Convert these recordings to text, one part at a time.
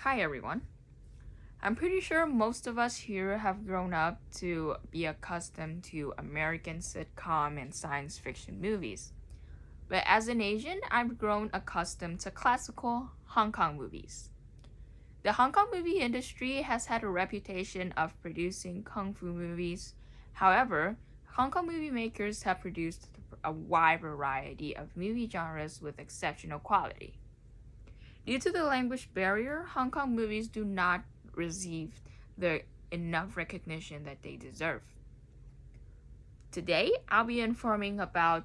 Hi everyone. I'm pretty sure most of us here have grown up to be accustomed to American sitcom and science fiction movies. But as an Asian, I've grown accustomed to classical Hong Kong movies. The Hong Kong movie industry has had a reputation of producing kung fu movies. However, Hong Kong movie makers have produced a wide variety of movie genres with exceptional quality. Due to the language barrier, Hong Kong movies do not receive the enough recognition that they deserve. Today, I'll be informing about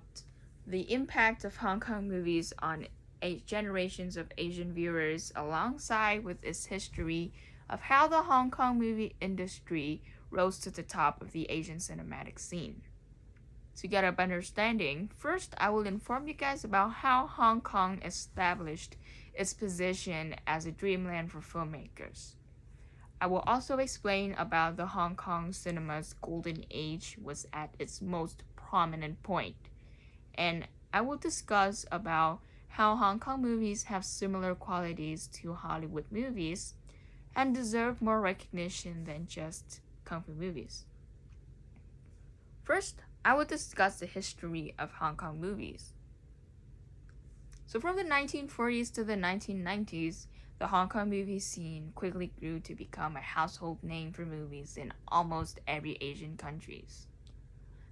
the impact of Hong Kong movies on generations of Asian viewers alongside with its history of how the Hong Kong movie industry rose to the top of the Asian cinematic scene. To get a better understanding, first I will inform you guys about how Hong Kong established its position as a dreamland for filmmakers. I will also explain about the Hong Kong cinema's golden age was at its most prominent point, and I will discuss about how Hong Kong movies have similar qualities to Hollywood movies and deserve more recognition than just kung fu movies. First, I will discuss the history of Hong Kong movies. So from the 1940s to the 1990s, the Hong Kong movie scene quickly grew to become a household name for movies in almost every Asian countries.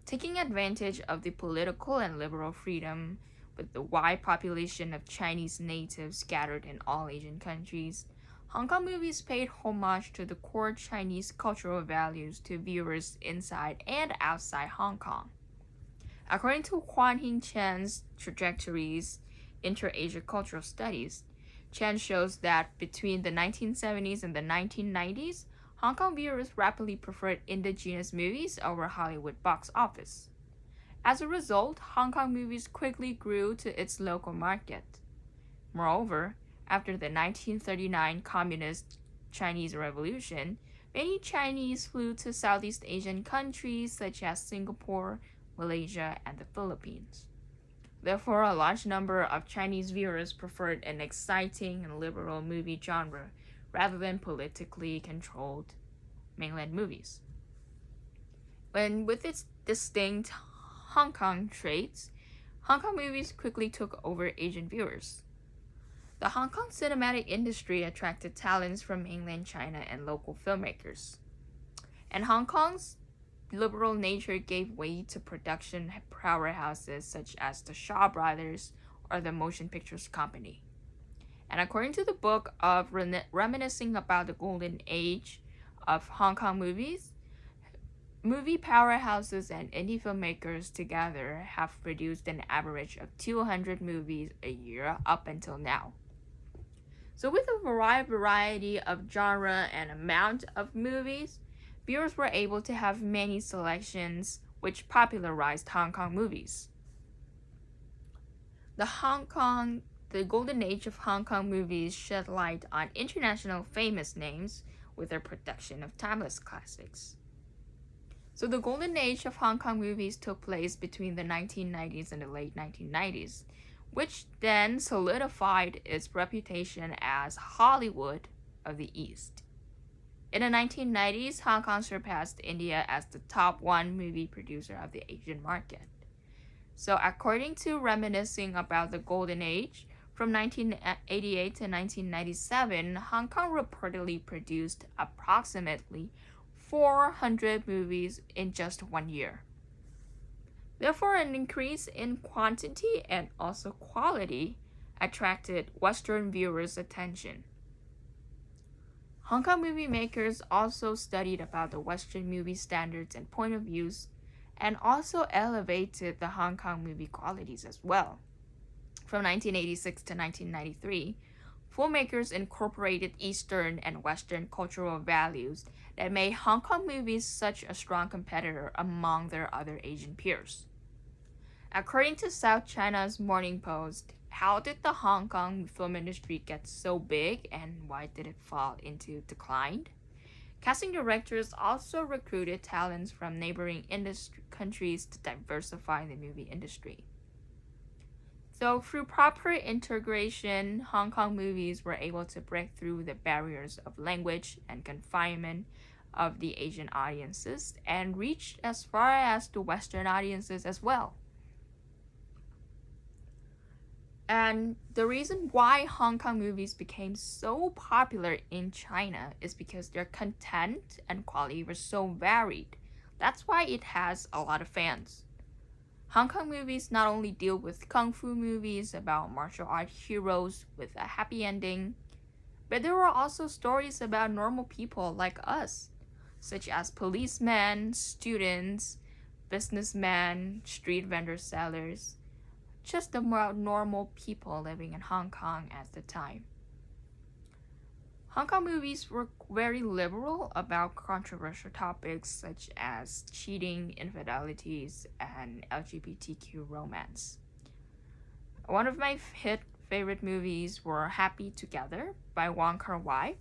Taking advantage of the political and liberal freedom with the wide population of Chinese natives scattered in all Asian countries, Hong Kong movies paid homage to the core Chinese cultural values to viewers inside and outside Hong Kong. According to Huan Hing Chan's Trajectories, Inter-Asia Cultural Studies, Chan shows that between the 1970s and the 1990s, Hong Kong viewers rapidly preferred indigenous movies over Hollywood box office. As a result, Hong Kong movies quickly grew to its local market. Moreover, after the 1939 Communist Chinese Revolution, many Chinese flew to Southeast Asian countries such as Singapore, Malaysia, and the Philippines. Therefore, a large number of Chinese viewers preferred an exciting and liberal movie genre rather than politically controlled mainland movies. And with its distinct Hong Kong traits, Hong Kong movies quickly took over Asian viewers. The Hong Kong cinematic industry attracted talents from mainland China and local filmmakers. And Hong Kong's liberal nature gave way to production powerhouses such as the Shaw Brothers or the Motion Pictures Company. And according to the book of reminiscing about the golden age of Hong Kong movies, movie powerhouses and indie filmmakers together have produced an average of 200 movies a year up until now. So with a variety of genre and amount of movies, viewers were able to have many selections which popularized Hong Kong movies. The golden age of Hong Kong movies shed light on international famous names with their production of timeless classics. So the golden age of Hong Kong movies took place between the 1990s and the late 1990s, which then solidified its reputation as Hollywood of the East. In the 1990s, Hong Kong surpassed India as the top one movie producer of the Asian market. So according to reminiscing about the golden age, from 1988 to 1997, Hong Kong reportedly produced approximately 400 movies in just 1 year. Therefore, an increase in quantity and also quality attracted Western viewers' attention. Hong Kong movie makers also studied about the Western movie standards and point of views and also elevated the Hong Kong movie qualities as well. From 1986 to 1993, filmmakers incorporated Eastern and Western cultural values that made Hong Kong movies such a strong competitor among their other Asian peers. According to South China's Morning Post, how did the Hong Kong film industry get so big and why did it fall into decline? Casting directors also recruited talents from neighboring countries to diversify the movie industry. So, through proper integration, Hong Kong movies were able to break through the barriers of language and confinement of the Asian audiences and reach as far as the Western audiences as well. And the reason why Hong Kong movies became so popular in China is because their content and quality were so varied. That's why it has a lot of fans. Hong Kong movies not only deal with kung fu movies about martial art heroes with a happy ending, but there are also stories about normal people like us, such as policemen, students, businessmen, street vendor sellers, just about normal people living in Hong Kong at the time. Hong Kong movies were very liberal about controversial topics such as cheating, infidelities, and LGBTQ romance. One of my favorite movies were Happy Together by Wong Kar-wai.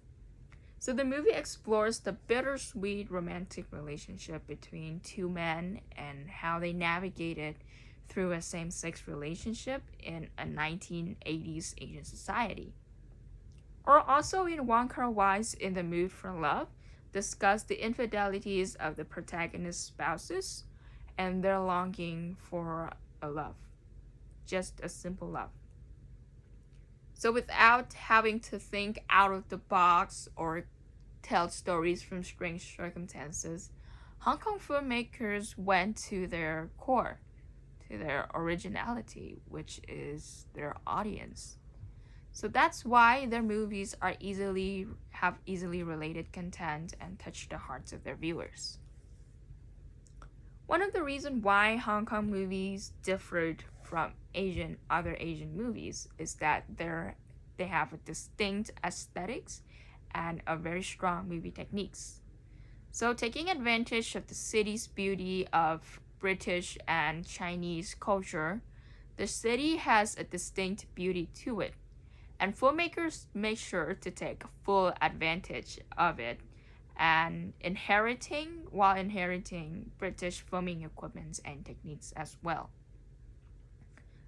So the movie explores the bittersweet romantic relationship between two men and how they navigated through a same-sex relationship in a 1980s Asian society. Or also in Wong Kar-wai's In the Mood for Love, discuss the infidelities of the protagonist's spouses and their longing for a love. Just a simple love. So without having to think out of the box or tell stories from strange circumstances, Hong Kong filmmakers went to their core, to their originality, which is their audience. So that's why their movies have easily related content and touch the hearts of their viewers. One of the reasons why Hong Kong movies differed from other Asian movies is that they have a distinct aesthetics and a very strong movie techniques. So taking advantage of the city's beauty of British and Chinese culture, the city has a distinct beauty to it. And filmmakers make sure to take full advantage of it and while inheriting British filming equipment and techniques as well.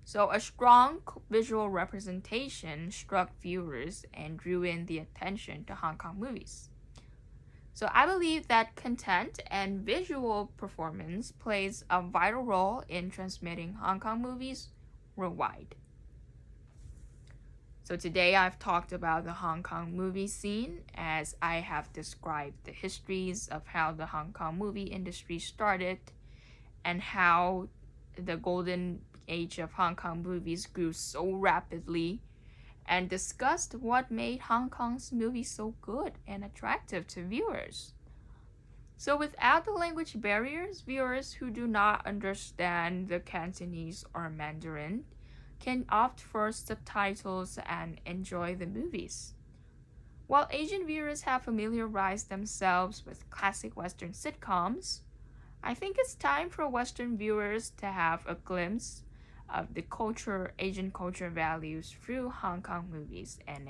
So a strong visual representation struck viewers and drew in the attention to Hong Kong movies. So I believe that content and visual performance plays a vital role in transmitting Hong Kong movies worldwide. So today I've talked about the Hong Kong movie scene as I have described the histories of how the Hong Kong movie industry started and how the golden age of Hong Kong movies grew so rapidly, and discussed what made Hong Kong's movies so good and attractive to viewers. So without the language barriers, viewers who do not understand the Cantonese or Mandarin can opt for subtitles and enjoy the movies. While Asian viewers have familiarized themselves with classic Western sitcoms, I think it's time for Western viewers to have a glimpse of the Asian culture values through Hong Kong movies and